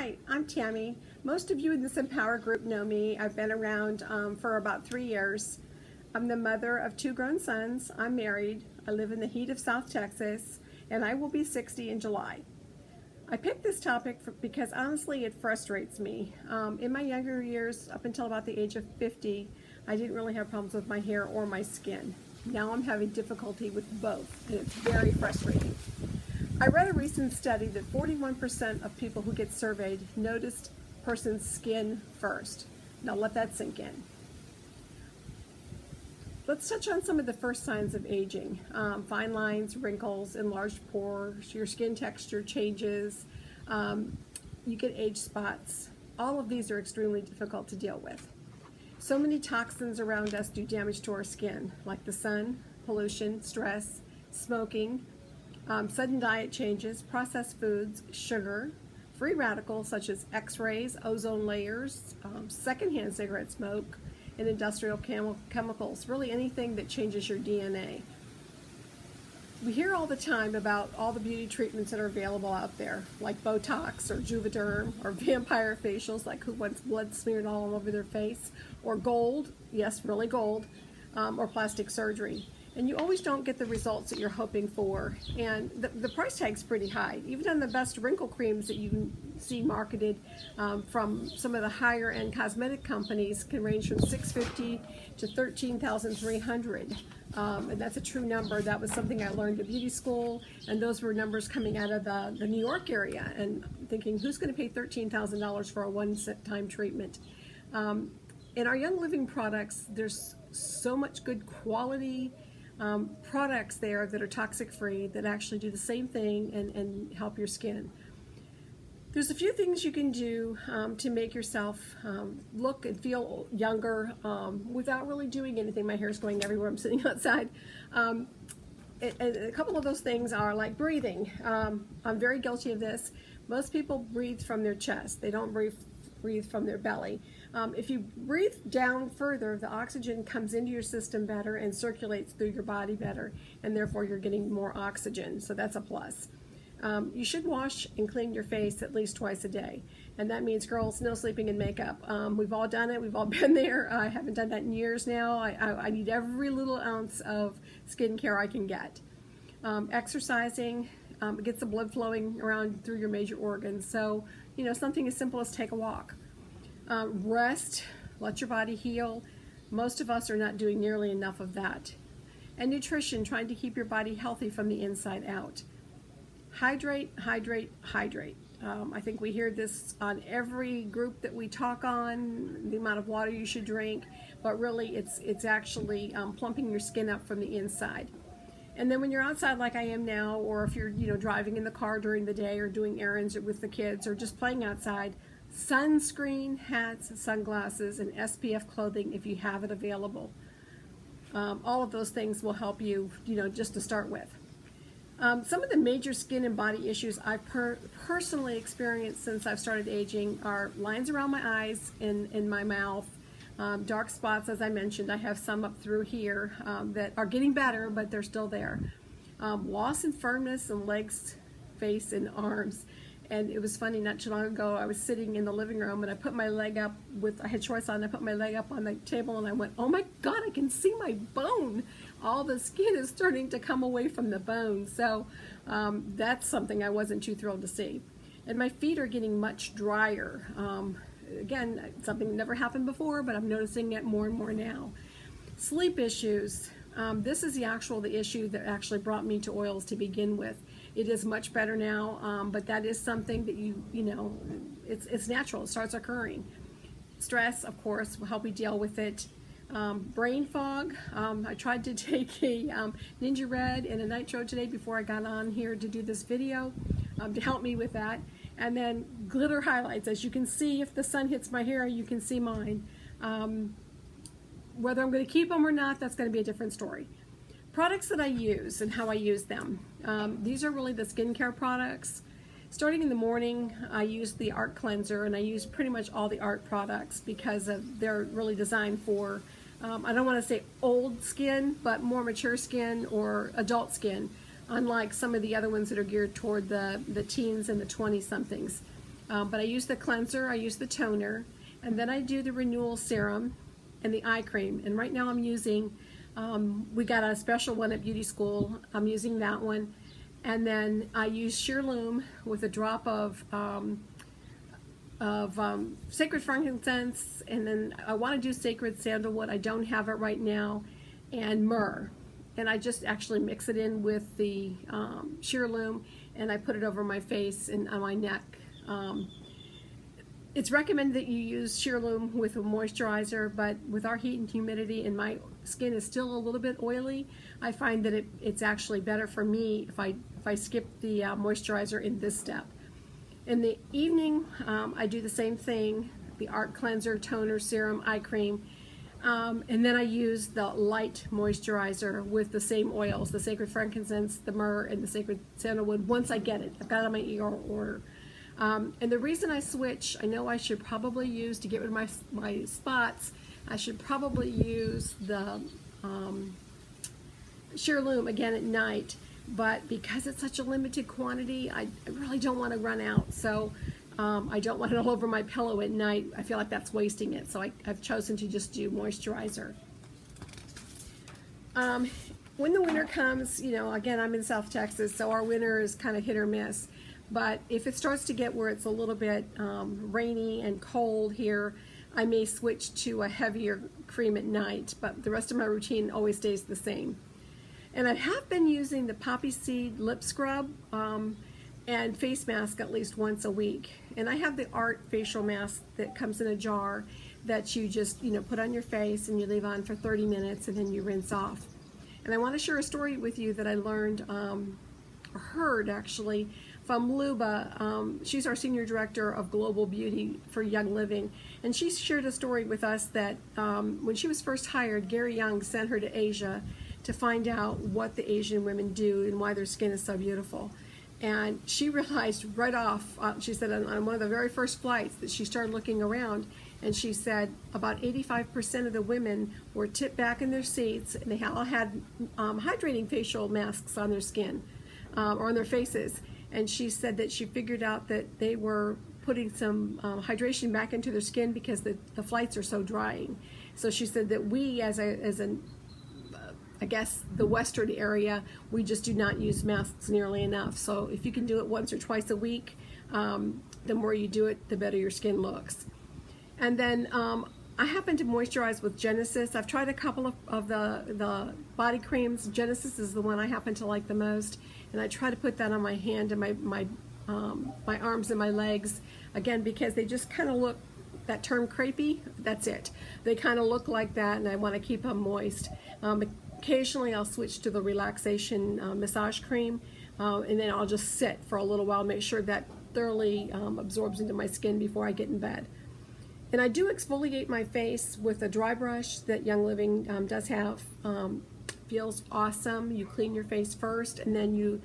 Hi, I'm Tammy. Most of you in this Empower group know me. I've been around for about 3 years. I'm the mother of 2 grown sons. I'm married. I live in the heat of South Texas, and I will be 60 in July. I picked this topic because honestly it frustrates me. In my younger years, up until about the age of 50, I didn't really have problems with my hair or my skin. Now I'm having difficulty with both, and it's very frustrating. I read a recent study that 41% of people who get surveyed noticed person's skin first. Now let that sink in. Let's touch on some of the first signs of aging. Fine lines, wrinkles, enlarged pores, your skin texture changes, you get age spots. All of these are extremely difficult to deal with. So many toxins around us do damage to our skin, like the sun, pollution, stress, smoking, sudden diet changes, processed foods, sugar, free radicals such as X-rays, ozone layers, secondhand cigarette smoke, and industrial chemicals, really anything that changes your DNA. We hear all the time about all the beauty treatments that are available out there, like Botox or Juvederm or vampire facials, like who wants blood smeared all over their face, or gold, yes, really gold, or plastic surgery. And you always don't get the results that you're hoping for. And the price tag's pretty high. Even on the best wrinkle creams that you can see marketed from some of the higher end cosmetic companies can range from $650 to $13,300. And that's a true number. That was something I learned at beauty school, and those were numbers coming out of the New York area, and thinking, who's going to pay $13,000 for a one-time treatment? In our Young Living products, there's so much good quality products there that are toxic free that actually do the same thing and help your skin. There's a few things you can do to make yourself look and feel younger without really doing anything. My hair's going everywhere. I'm sitting outside. And a couple of those things are like breathing. I'm very guilty of this. Most people breathe from their chest. They don't breathe from their belly. If you breathe down further, the oxygen comes into your system better and circulates through your body better, and therefore you're getting more oxygen, so that's a plus. You should wash and clean your face at least twice a day, and that means, girls, no sleeping in makeup. We've all done it. We've all been there. I haven't done that in years now. I need every little ounce of skincare I can get. Exercising gets the blood flowing around through your major organs, so something as simple as take a walk. Rest, let your body heal. Most of us are not doing nearly enough of that. And nutrition, trying to keep your body healthy from the inside out. Hydrate, hydrate, hydrate. I think we hear this on every group that we talk on, the amount of water you should drink, but really it's actually plumping your skin up from the inside. And then when you're outside like I am now, or if you're driving in the car during the day or doing errands with the kids or just playing outside, sunscreen, hats, sunglasses, and SPF clothing if you have it available. All of those things will help you, just to start with. Some of the major skin and body issues I've personally experienced since I've started aging are lines around my eyes and in my mouth, dark spots, as I mentioned. I have some up through here that are getting better, but they're still there. Loss in firmness in legs, face, and arms. And it was funny, not too long ago, I was sitting in the living room and I put my leg up I had shorts on, I put my leg up on the table and I went, oh my God, I can see my bone. All the skin is starting to come away from the bone. So that's something I wasn't too thrilled to see. And my feet are getting much drier. Again, something that never happened before, but I'm noticing it more and more now. Sleep issues. This is the issue that actually brought me to oils to begin with. It is much better now, but that is something that it's natural. It starts occurring. Stress, of course, will help you deal with it. Brain fog. I tried to take a Ninja Red and a Nitro today before I got on here to do this video to help me with that. And then glitter highlights. As you can see, if the sun hits my hair, you can see mine. Whether I'm going to keep them or not, that's going to be a different story. Products that I use and how I use them. These are really the skincare products. Starting in the morning, I use the Art Cleanser, and I use pretty much all the Art products because they're really designed for, I don't want to say old skin, but more mature skin or adult skin, unlike some of the other ones that are geared toward the teens and the 20-somethings. But I use the cleanser, I use the toner, and then I do the renewal serum and the eye cream. And right now I'm using, we got a special one at beauty school. I'm using that one. And then I use Sheerlume with a drop of sacred frankincense, and then I want to do sacred sandalwood. I don't have it right now, and myrrh. And I just actually mix it in with the Sheerlume, and I put it over my face and on my neck. It's recommended that you use Sheerlume with a moisturizer, but with our heat and humidity and my skin is still a little bit oily, I find that it's actually better for me if I skip the moisturizer in this step. In the evening, I do the same thing, the Art Cleanser, toner, serum, eye cream, and then I use the light moisturizer with the same oils, the sacred frankincense, the myrrh, and the sacred sandalwood once I get it. I've got it on my order. And the reason I switch, I know I should probably use, to get rid of my spots, I should probably use the Sheerlume again at night, but because it's such a limited quantity, I really don't want to run out. So I don't want it all over my pillow at night. I feel like that's wasting it. So I've chosen to just do moisturizer. When the winter comes, you know, again, I'm in South Texas, so our winter is kind of hit or miss. But if it starts to get where it's a little bit rainy and cold here, I may switch to a heavier cream at night, but the rest of my routine always stays the same. And I have been using the poppy seed lip scrub and face mask at least once a week. And I have the Art facial mask that comes in a jar that you just, you know, put on your face and you leave on for 30 minutes and then you rinse off. And I want to share a story with you that I learned, or heard actually, from Luba. She's our Senior Director of Global Beauty for Young Living. And she shared a story with us that when she was first hired, Gary Young sent her to Asia to find out what the Asian women do and why their skin is so beautiful. And she realized right off, she said on one of the very first flights that she started looking around, and she said about 85% of the women were tipped back in their seats, and they all had hydrating facial masks on their skin or on their faces. And she said that she figured out that they were putting some hydration back into their skin because the flights are so drying. So she said that we, I guess the Western area, we just do not use masks nearly enough. So if you can do it once or twice a week, the more you do it, the better your skin looks. And then I happen to moisturize with Genesis. I've tried a couple of the body creams. Genesis is the one I happen to like the most. And I try to put that on my hand and my arms and my legs, again, because they just kind of look, that term crepey, that's it. They kind of look like that, and I want to keep them moist. Occasionally I'll switch to the relaxation massage cream, and then I'll just sit for a little while, make sure that thoroughly absorbs into my skin before I get in bed. And I do exfoliate my face with a dry brush that Young Living does have. Feels awesome. You clean your face first, and then you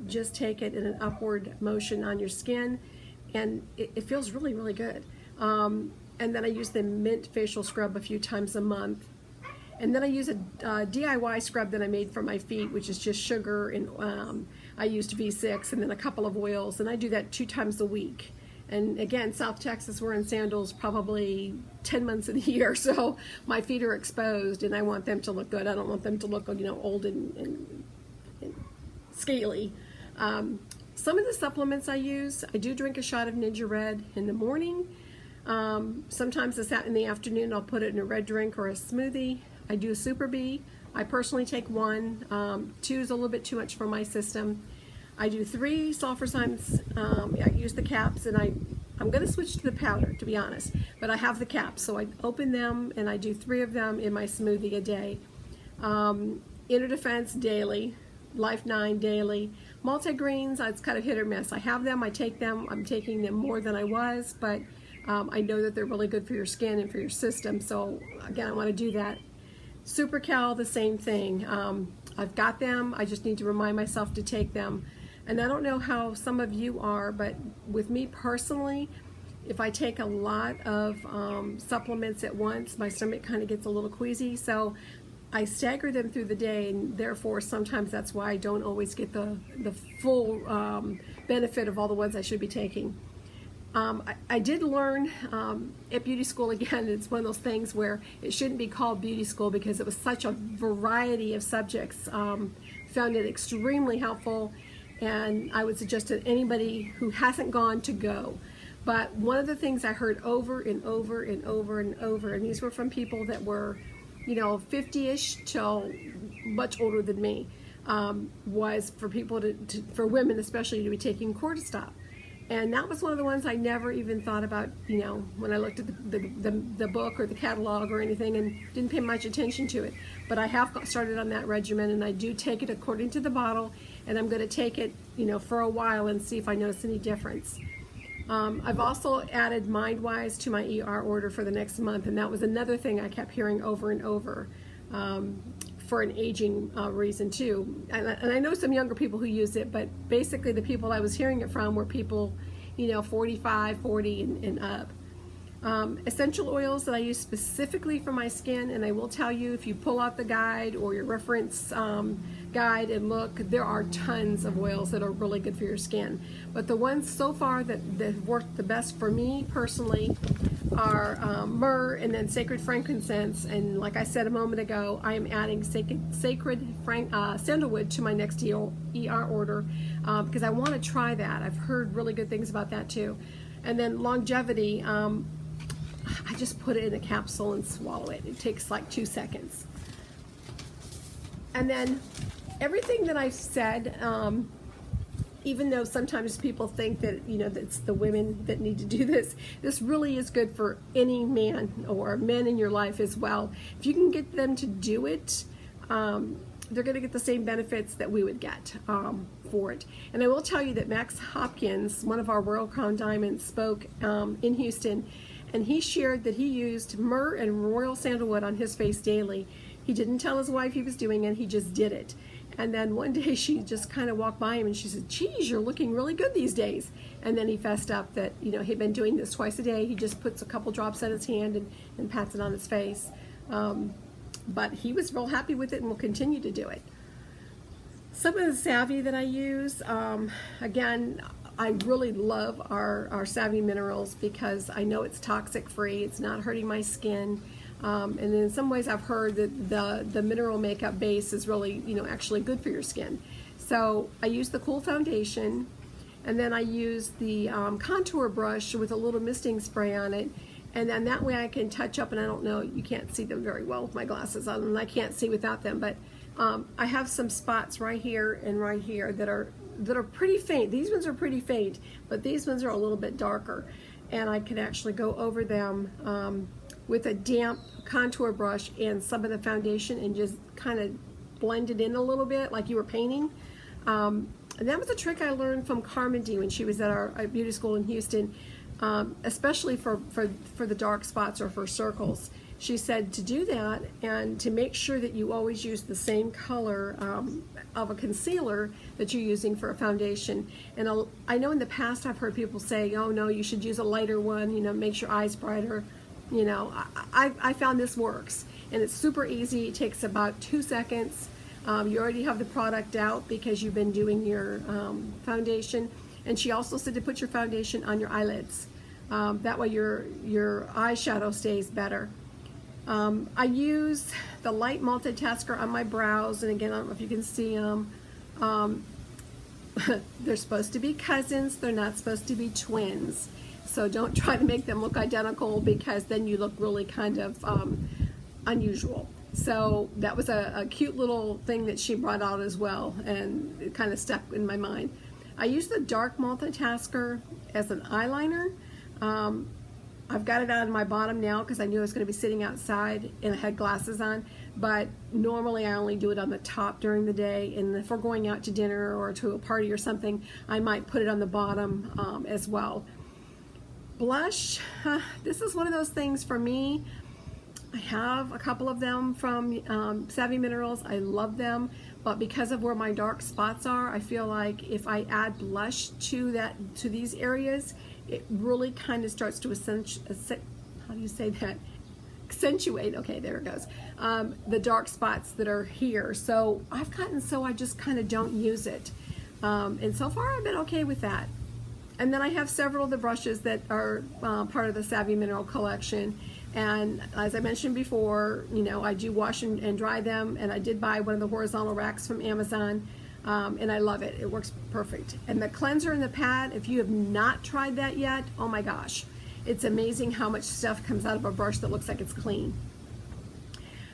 just take it in an upward motion on your skin, and it feels really, really good. And then I use the Mint facial scrub a few times a month. And then I use a DIY scrub that I made for my feet, which is just sugar, and I used V6 and then a couple of oils, and I do that 2 times a week. And again, South Texas, we're in sandals probably 10 months of the year, so my feet are exposed, and I want them to look good. I don't want them to look, you know, old and scaly. Some of the supplements I use, I do drink a shot of Ninja Red in the morning. Sometimes in the afternoon, I'll put it in a red drink or a smoothie. I do Super B. I personally take 1. 2 is a little bit too much for my system. I do 3 sulfurzymes. I use the caps, and I'm going to switch to the powder, to be honest, but I have the caps, so I open them and I do 3 of them in my smoothie a day. Inner Defense daily, Life 9 daily. Multigreens, it's kind of hit or miss. I have them, I take them, I'm taking them more than I was, but I know that they're really good for your skin and for your system, so again, I want to do that. Super Cal, the same thing. I've got them, I just need to remind myself to take them. And I don't know how some of you are, but with me personally, if I take a lot of supplements at once, my stomach kind of gets a little queasy, so I stagger them through the day, and therefore sometimes that's why I don't always get the full benefit of all the ones I should be taking. I did learn at beauty school, again, it's one of those things where it shouldn't be called beauty school because it was such a variety of subjects. Found it extremely helpful, and I would suggest to anybody who hasn't gone to go. But one of the things I heard over and over and over and over, and these were from people that were, 50-ish till much older than me, was for people for women especially, to be taking cortisol. And that was one of the ones I never even thought about, when I looked at the book or the catalog or anything, and didn't pay much attention to it. But I have started on that regimen, and I do take it according to the bottle, and I'm going to take it, for a while and see if I notice any difference. I've also added MindWise to my ER order for the next month, and that was another thing I kept hearing over and over. For an aging reason too, and I know some younger people who use it, but basically the people I was hearing it from were people 45, 40 and up. Essential oils that I use specifically for my skin, and I will tell you, if you pull out the guide or your reference guide and look, there are tons of oils that are really good for your skin. But the ones so far that have worked the best for me personally are myrrh and then sacred frankincense. And like I said a moment ago, I am adding sacred sandalwood to my next ER order because I want to try that. I've heard really good things about that too. And then longevity, I just put it in a capsule and swallow it. It takes like 2 seconds. And then everything that I've said, even though sometimes people think that, that it's the women that need to do this, this really is good for any man or men in your life as well. If you can get them to do it, they're going to get the same benefits that we would get for it. And I will tell you that Max Hopkins, one of our Royal Crown Diamonds, spoke in Houston, and he shared that he used myrrh and royal sandalwood on his face daily. He didn't tell his wife he was doing it, he just did it. And then one day she just kind of walked by him and she said, "Geez, you're looking really good these days." And then he fessed up that, he'd been doing this twice a day. He just puts a couple drops on his hand and pats it on his face. But he was real happy with it and will continue to do it. Some of the Savvy that I use, again, I really love our Savvy minerals because I know it's toxic free, it's not hurting my skin. And in some ways I've heard that the mineral makeup base is really, actually good for your skin. So I use the Cool Foundation, and then I use the contour brush with a little misting spray on it. And then that way I can touch up, and I don't know, you can't see them very well with my glasses on, and I can't see without them, but I have some spots right here and right here that are pretty faint. These ones are pretty faint, but these ones are a little bit darker. And I can actually go over them with a damp contour brush and some of the foundation and just kind of blend it in a little bit like you were painting. And that was a trick I learned from Carmody when she was at our beauty school in Houston, especially for the dark spots or for circles. She said to do that and to make sure that you always use the same color of a concealer that you're using for a foundation. And I know in the past I've heard people say, "Oh no, you should use a lighter one, makes your eyes brighter." I found this works, and it's super easy. It takes about 2 seconds. You already have the product out because you've been doing your foundation. And she also said to put your foundation on your eyelids. That way your eyeshadow stays better. I use the Light Multitasker on my brows, and again, I don't know if you can see them. They're supposed to be cousins, they're not supposed to be twins. So don't try to make them look identical because then you look really kind of unusual. So that was a cute little thing that she brought out as well, and it kind of stuck in my mind. I use the Dark Multitasker as an eyeliner. I've got it on my bottom now because I knew I was going to be sitting outside and I had glasses on, but normally I only do it on the top during the day, and if we're going out to dinner or to a party or something, I might put it on the bottom as well. Blush, this is one of those things for me. I have a couple of them from Savvy Minerals. I love them, but because of where my dark spots are, I feel like if I add blush to these areas, it really kind of starts to accentuate, okay, there it goes, the dark spots that are here. So I've gotten so I just kind of don't use it. And so far I've been okay with that. And then I have several of the brushes that are part of the Savvy Mineral collection. And as I mentioned before, you know, I do wash and dry them, and I did buy one of the horizontal racks from Amazon, and I love it. It works perfect. And the cleanser and the pad, if you have not tried that yet, oh my gosh, it's amazing how much stuff comes out of a brush that looks like it's clean.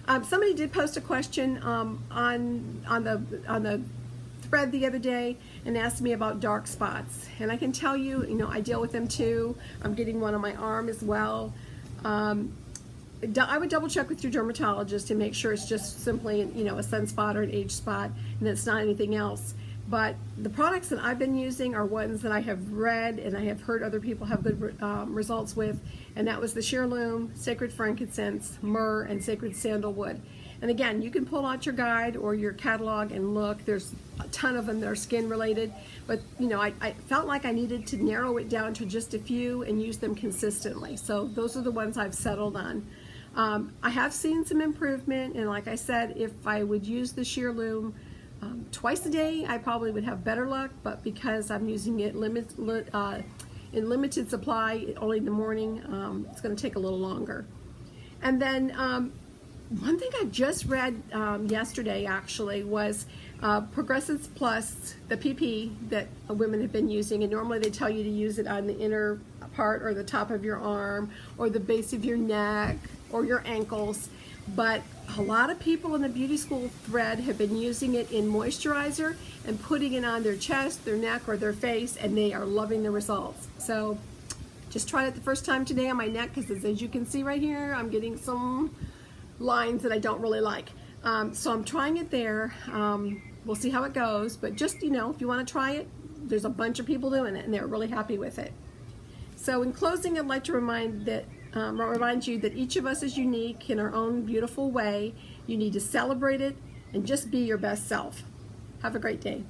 Somebody did post a question on the thread the other day and asked me about dark spots, and I can tell you, you know, I deal with them too. I'm getting one on my arm as well. I would double check with your dermatologist to make sure it's just simply, you know, a sunspot or an age spot and it's not anything else. But the products that I've been using are ones that I have read and I have heard other people have good results with, and that was the Sheerlume, Sacred Frankincense, Myrrh, and Sacred Sandalwood. And again, you can pull out your guide or your catalog and look. There's a ton of them that are skin related, but you know, I felt like I needed to narrow it down to just a few and use them consistently. So those are the ones I've settled on. I have seen some improvement, and like I said, if I would use the Sheerlume twice a day, I probably would have better luck, but because I'm using it in limited supply, only in the morning, it's going to take a little longer. And then one thing I just read yesterday actually was Progressence Plus, the PP that women have been using, and normally they tell you to use it on the inner part or the top of your arm or the base of your neck or your ankles, but a lot of people in the beauty school thread have been using it in moisturizer and putting it on their chest, their neck, or their face, and they are loving the results. So just tried it the first time today on my neck, because as you can see right here, I'm getting some lines that I don't really like. So I'm trying it there. We'll see how it goes, but just, you know, if you want to try it, there's a bunch of people doing it and they're really happy with it. So in closing, I'd like to remind you that each of us is unique in our own beautiful way. You need to celebrate it and just be your best self. Have a great day.